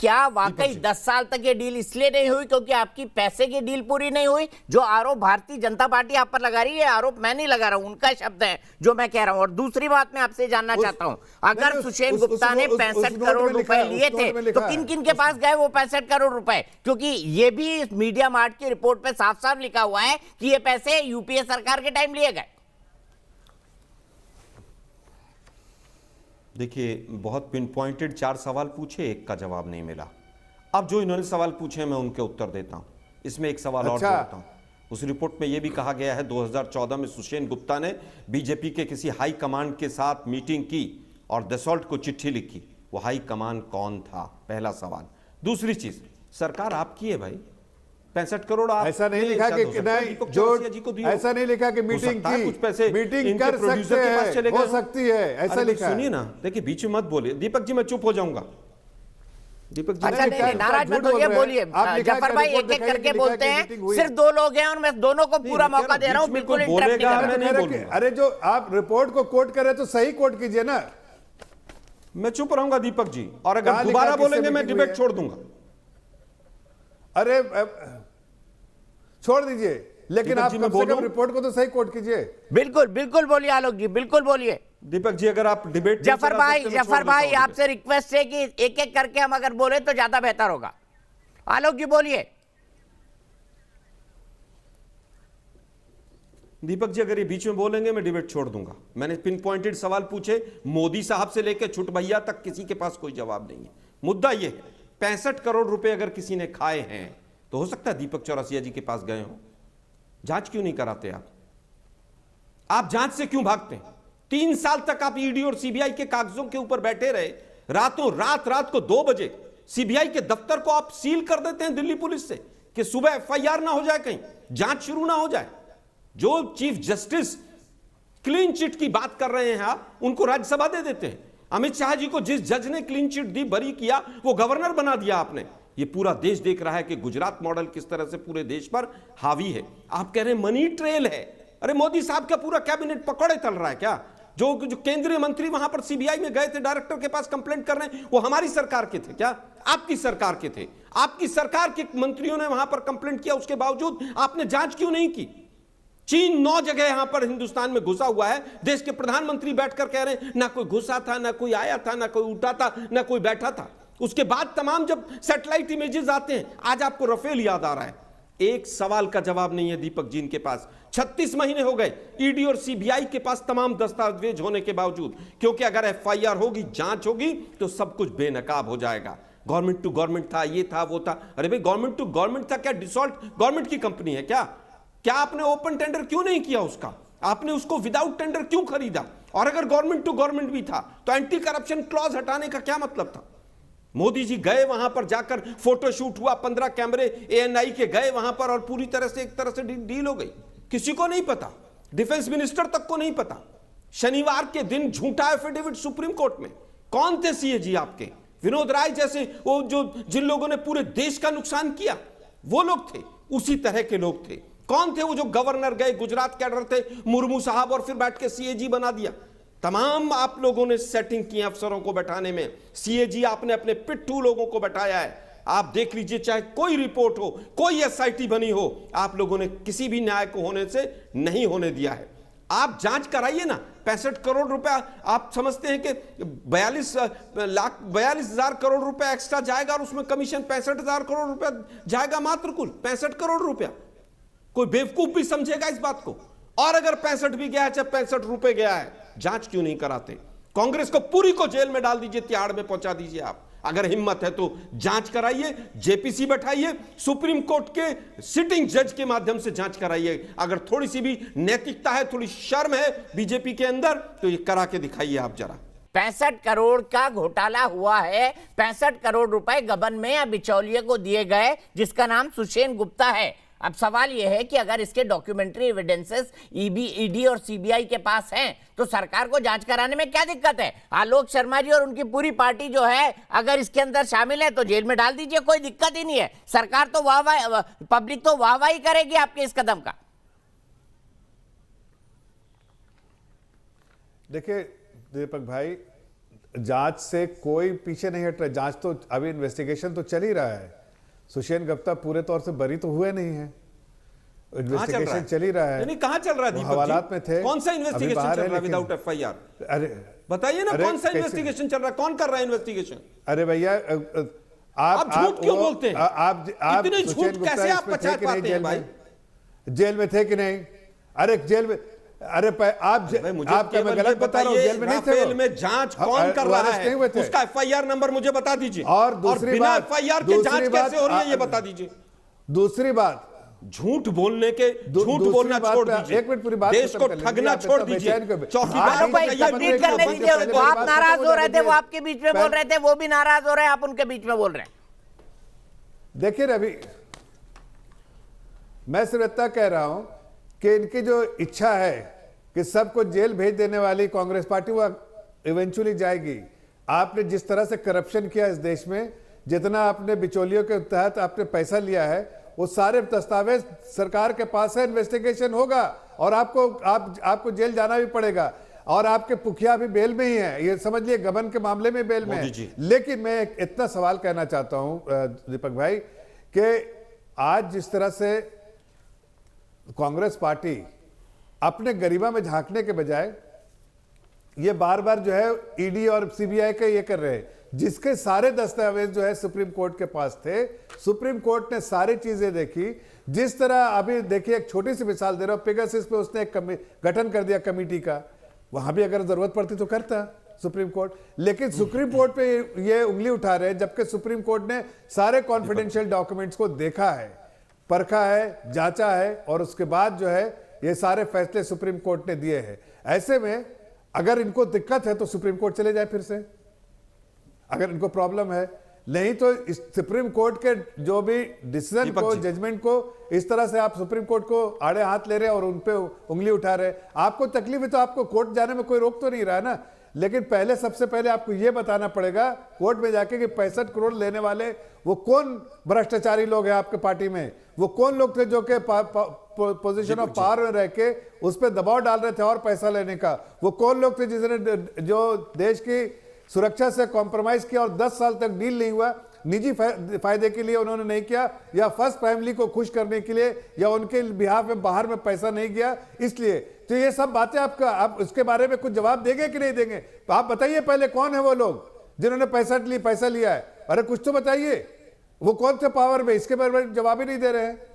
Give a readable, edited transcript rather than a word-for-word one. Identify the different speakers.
Speaker 1: क्या वाकई 10 साल तक ये डील इसलिए नहीं हुई क्योंकि आपकी पैसे की डील पूरी नहीं हुई? जो आरोप भारतीय जनता पार्टी आप पर लगा रही है, आरोप मैं नहीं लगा रहा हूं, उनका शब्द है जो मैं कह रहा हूं। और दूसरी बात मैं आपसे जानना चाहता हूं, अगर सुषेण गुप्ता ने 65 करोड़ रुपए लिए थे तो किन किन के पास गए वो 65 करोड़ रुपए? क्योंकि ये भी मीडिया मार्ट की रिपोर्ट पे साफ साफ लिखा हुआ है कि ये पैसे यूपीए सरकार के टाइम लिए गए।
Speaker 2: देखिए, बहुत पिन पॉइंटेड 4 सवाल पूछे, एक का जवाब नहीं मिला। अब जो इन्होंने सवाल पूछे मैं उनके उत्तर देता हूं। इसमें एक सवाल और जोड़ता हूं। उस रिपोर्ट में यह भी कहा गया है 2014 में सुषेण गुप्ता ने बीजेपी के किसी हाई कमांड के साथ मीटिंग की और दसॉल्ट को चिट्ठी लिखी। वो हाई कमांड कौन था? पहला सवाल। दूसरी चीज, सरकार आपकी है भाई, 65 करोड़ आप
Speaker 3: ऐसा नहीं लिखा कि नहीं, जो ऐसा नहीं लिखा कि मीटिंग की,
Speaker 2: कुछ पैसे
Speaker 3: मीटिंग कर सकते हैं, हो सकती है, ऐसा लिखा है।
Speaker 2: सुनिए ना, देखिए बीच में मत बोलिए दीपक जी, मैं चुप हो जाऊंगा। दीपक जी
Speaker 1: अच्छा नहीं, नाराज मत होइए, बोलिए। जफर भाई एक एक करके बोलते हैं, सिर्फ 2 लोग हैं और मैं दोनों को पूरा मौका दे रहा हूं, बिल्कुल इंटरप्ट नहीं कर रहा।
Speaker 3: अरे जो आप रिपोर्ट को कोट कर रहे तो सही कोट कीजिए ना।
Speaker 2: मैं चुप रहूंगा दीपक जी, और अगर दोबारा बोलेंगे मैं डिबेट छोड़ दूंगा।
Speaker 3: अरे छोड़ दीजिए, लेकिन आप कम से कम रिपोर्ट को तो सही कोट कीजिए।
Speaker 1: बिल्कुल बिल्कुल बोलिए आलोक जी, बिल्कुल बोलिए।
Speaker 2: दीपक जी अगर आप डिबेट
Speaker 1: जफर भाई आपसे रिक्वेस्ट है कि एक एक करके हम अगर बोले तो ज्यादा बेहतर होगा। आलोक जी बोलिए।
Speaker 2: दीपक जी अगर ये बीच में बोलेंगे मैं डिबेट छोड़ दूंगा। मैंने पिन पॉइंटेड सवाल पूछे, मोदी साहब से लेकर छुट भैया तक किसी के पास कोई जवाब नहीं है। मुद्दा यह है 65 करोड़ रुपए अगर किसी ने खाए हैं तो हो सकता है दीपक चौरसिया जी के पास गए हो। जांच क्यों नहीं कराते आप जांच से क्यों भागते? 3 साल तक आप ईडी और सीबीआई के कागजों के ऊपर बैठे रहे। रातों रात को 2 बजे सीबीआई के दफ्तर को आप सील कर देते हैं दिल्ली पुलिस से कि सुबह एफआईआर ना हो जाए, कहीं जांच शुरू ना हो जाए। जो चीफ जस्टिस क्लीन चिट की बात कर रहे हैं आप, उनको राज्यसभा दे देते हैं। अमित शाह जी को जिस जज ने क्लीन चिट दी, बरी किया, वो गवर्नर बना दिया आपने। ये पूरा देश देख रहा है कि गुजरात मॉडल किस तरह से पूरे देश पर हावी है। आप कह रहे हैं मनी ट्रेल है। अरे मोदी साहब का पूरा कैबिनेट पकौड़े तल रहा है क्या? जो केंद्रीय मंत्री वहां पर सीबीआई में गए थे, डायरेक्टर के पास कंप्लेंट करने, वो हमारी सरकार के थे क्या? आपकी सरकार के थे। आपकी सरकार के मंत्रियों ने वहां पर कंप्लेंट किया, उसके बावजूद आपने जांच क्यों नहीं की? चीन 9 जगह यहां पर हिंदुस्तान में घुसा हुआ है। देश के प्रधानमंत्री बैठकर कह रहे हैं ना कोई घुसा था, ना कोई आया था, ना कोई उठा था, ना कोई बैठा था। उसके बाद तमाम जब सैटेलाइट इमेजेस आते हैं, आज आपको रफेल याद आ रहा है। एक सवाल का जवाब नहीं है दीपक जी इनके पास। 36 महीने हो गए ईडी और सीबीआई के पास तमाम दस्तावेज होने के बावजूद, क्योंकि अगर एफआईआर होगी, जांच होगी तो सब कुछ बेनकाब हो जाएगा। गवर्नमेंट टू गवर्नमेंट था, ये था, वो था। अरे भाई गवर्नमेंट टू गवर्नमेंट था क्या? डिसॉल्ट गवर्नमेंट की कंपनी है क्या? क्या आपने ओपन टेंडर क्यों नहीं किया उसका? आपने उसको विदाउट टेंडर क्यों खरीदा? और अगर गवर्नमेंट टू गवर्नमेंट भी था तो एंटी करप्शन क्लॉज हटाने का क्या मतलब था? मोदी जी गए वहां पर, जाकर फोटोशूट हुआ, 15 कैमरे एएनआई के गए वहां पर और पूरी तरह से एक तरह से डील हो गई। किसी को नहीं पता, डिफेंस मिनिस्टर तक को नहीं पता। शनिवार के दिन झूठा एफिडेविट सुप्रीम कोर्ट में। कौन थे सीएजी आपके? विनोद राय जैसे वो जो जिन लोगों ने पूरे देश का नुकसान किया, वो लोग थे, उसी तरह के लोग थे। कौन थे वो जो गवर्नर गए, गुजरात कैडर थे, मुर्मू साहब, और फिर बैठ के सीएजी बना दिया। तमाम आप लोगों ने सेटिंग की अफसरों को बैठाने में। सीएजी आपने अपने पिट्ठू लोगों को बैठाया है। आप देख लीजिए, चाहे कोई रिपोर्ट हो, कोई एसआईटी बनी हो, आप लोगों ने किसी भी न्याय को होने से नहीं होने दिया है। आप जांच कराइए ना। 65 करोड़ रुपया आप समझते हैं कि 42,000 करोड़ रुपया एक्स्ट्रा जाएगा और उसमें कमीशन 65,000 करोड़ रुपया जाएगा, मात्र कुल 65 करोड़ रुपया। कोई बेवकूफ भी समझेगा इस बात को? और अगर 65 भी गया है, चाहे 65 रुपए गया है, जांच क्यों नहीं कराते? कांग्रेस को पूरी को जेल में डाल दीजिए, तिहाड़ में पहुंचा दीजिए। आप अगर हिम्मत है तो जांच कराइए, जेपीसी बैठाइए, सुप्रीम कोर्ट के सिटिंग जज के माध्यम से जांच कराइए। अगर थोड़ी सी भी नैतिकता है, थोड़ी शर्म है बीजेपी के अंदर, तो ये करा के दिखाइए आप जरा।
Speaker 1: 65 करोड़ का घोटाला हुआ है। 65 करोड़ रुपए गबन में या बिचौलिए को दिए गए, जिसका नाम सुषेण गुप्ता है। अब सवाल यह है कि अगर इसके डॉक्यूमेंट्री एविडेंसेस ईडी और सीबीआई के पास हैं तो सरकार को जांच कराने में क्या दिक्कत है? आलोक शर्मा जी और उनकी पूरी पार्टी जो है अगर इसके अंदर शामिल है तो जेल में डाल दीजिए, कोई दिक्कत ही नहीं है। सरकार तो वाह, पब्लिक तो वाहवाही करेगी आपके इस कदम का।
Speaker 3: देखिए दीपक भाई, जांच से कोई पीछे नहीं हट रहा। जांच तो अभी इन्वेस्टिगेशन तो चल ही रहा है। सुषेण गुप्ता पूरे तौर से बरी तो हुए नहीं है, इन्वेस्टिगेशन चल ही रहा है।
Speaker 2: नहीं, कहाँ चल रहा है दीपक जी?
Speaker 3: हवालात में थे।
Speaker 2: कौन सा
Speaker 3: अभी
Speaker 2: इन्वेस्टिगेशन
Speaker 3: बाहर
Speaker 2: चल
Speaker 3: है,
Speaker 2: रहा है
Speaker 3: लेकिन-
Speaker 2: विदाउट एफआईआर?
Speaker 3: अरे
Speaker 2: बताइए ना,
Speaker 3: अरे
Speaker 2: कौन सा
Speaker 3: कैसे-
Speaker 2: इन्वेस्टिगेशन चल रहा है? कौन कर रहा है इन्वेस्टिगेशन?
Speaker 3: अरे भैया
Speaker 2: आप झूठ क्यों बोलते हैं?
Speaker 3: आप
Speaker 2: इतने झूठ
Speaker 3: सुषेण गुप्ता
Speaker 2: कैसे आप
Speaker 3: इसमें थे
Speaker 2: पचा
Speaker 3: कि नहीं
Speaker 2: पाते हैं
Speaker 3: जेल
Speaker 2: भाई?
Speaker 3: में? जेल में थे कि नहीं? अरे जेल में, अरे आप
Speaker 2: भाई मुझे
Speaker 3: आप क्या मैं
Speaker 2: केवल ये
Speaker 3: गलत बता रहा हूँ?
Speaker 2: बताइए,
Speaker 3: जेल में नहीं थे
Speaker 2: राफेल
Speaker 3: वो?
Speaker 2: में जांच
Speaker 3: हाँ,
Speaker 2: कौन कर
Speaker 3: वो
Speaker 2: रहा
Speaker 3: अरेस्ट
Speaker 2: है?
Speaker 3: नहीं हुए थे।
Speaker 2: उसका एफआईआर नंबर मुझे बता दीजिए।
Speaker 3: और दूसरी
Speaker 2: बिना
Speaker 3: बात,
Speaker 2: एफआईआर के जांच
Speaker 3: दूसरी बात,
Speaker 2: कैसे हो रही है ये बता दीजिए।
Speaker 3: दूसरी बात,
Speaker 2: झूठ बोलने के झूठ
Speaker 3: दूसरी
Speaker 2: बोलना
Speaker 3: बात
Speaker 2: छोड़
Speaker 3: पे-
Speaker 2: दीजिए।
Speaker 3: एक मिनट पूरी बात
Speaker 2: देश
Speaker 3: खत्म
Speaker 2: को
Speaker 3: कर लीजिए।
Speaker 2: ठगना
Speaker 3: आप
Speaker 2: छोड़
Speaker 3: इतना
Speaker 2: दीजिए।
Speaker 3: बेचैन क्यों?
Speaker 2: चौकीदार
Speaker 1: आलोक भाई
Speaker 2: को चाहिए
Speaker 1: कंप्लीट
Speaker 2: बीच में
Speaker 1: करने
Speaker 2: बंद
Speaker 1: दीजिए
Speaker 2: के
Speaker 1: उनको। आप
Speaker 3: बात
Speaker 1: नाराज
Speaker 3: खत्म
Speaker 1: हो
Speaker 3: हो
Speaker 1: रहे थे,
Speaker 3: जाती
Speaker 1: वो
Speaker 3: है।
Speaker 1: आपके बीच में बोल रहे थे, वो भी नाराज हो रहे हैं, आप उनके बीच में बोल रहे हैं।
Speaker 3: देखिए रवि, मैं सिर्फ इतना कह रहा हूं कि इनकी जो इच्छा है कि सबको जेल भेज देने वाली कांग्रेस पार्टी, वो इवेंचुअली जाएगी। आपने जिस तरह से करप्शन किया इस देश में, जितना आपने बिचौलियों के तहत आपने पैसा लिया है, वो सारे दस्तावेज सरकार के पास है, इन्वेस्टिगेशन होगा और आपको जेल जाना भी पड़ेगा। और आपके पुखिया भी बेल में ही है, ये समझ लिए, गबन के मामले में बेल में है। लेकिन मैं इतना सवाल कहना चाहता हूं दीपक भाई, कि आज जिस तरह से कांग्रेस पार्टी अपने गरिमा में झांकने के बजाय ये बार बार जो है ईडी और सीबीआई के ये कर रहे हैं, जिसके सारे दस्तावेज जो है सुप्रीम कोर्ट के पास थे। सुप्रीम कोर्ट ने सारी चीजें देखी। जिस तरह अभी देखिए, एक छोटी सी मिसाल दे रहा हूं, पेगासस पे उसने एक गठन कर दिया कमेटी का, वहां भी अगर जरूरत पड़ती तो करता सुप्रीम कोर्ट। लेकिन सुप्रीम कोर्ट पे ये उंगली उठा रहे हैं, जबकि सुप्रीम कोर्ट ने सारे कॉन्फिडेंशियल डॉक्यूमेंट्स को देखा है, परखा है, जांचा है और उसके बाद जो है ये सारे फैसले सुप्रीम कोर्ट ने दिए हैं। ऐसे में अगर इनको दिक्कत है तो सुप्रीम कोर्ट चले जाए फिर से, अगर इनको प्रॉब्लम है। नहीं तो इस सुप्रीम कोर्ट के जो भी डिसीजन को, जजमेंट को, इस तरह से आप सुप्रीम कोर्ट को आड़े हाथ ले रहे हैं और उन पे उंगली उठा रहे हैं। आपको तकलीफ है तो आपको कोर्ट जाने में कोई रोक तो नहीं रहा है ना। लेकिन पहले, सबसे पहले आपको यह बताना पड़ेगा कोर्ट में जाके कि 65 करोड़ लेने वाले वो कौन भ्रष्टाचारी लोग हैं आपके पार्टी में, वो कौन लोग थे जो कि पोजीशन ऑफ पावर में रह के उस पर दबाव डाल रहे थे और पैसा लेने का, वो कौन लोग थे जिसने जो देश की सुरक्षा से कॉम्प्रोमाइज किया और 10 साल तक डील नहीं हुआ, निजी फायदे के लिए उन्होंने नहीं किया, या फर्स्ट फैमिली को खुश करने के लिए, या उनके बिहाफ में बाहर में पैसा नहीं किया इसलिए। तो ये सब बातें आप उसके बारे में कुछ जवाब देंगे कि नहीं देंगे? तो आप बताइए पहले, कौन है वो लोग जिन्होंने पैसा लिया है? अरे कुछ तो बताइए, वो कौन से पावर में, इसके बारे में जवाब ही नहीं दे रहे हैं।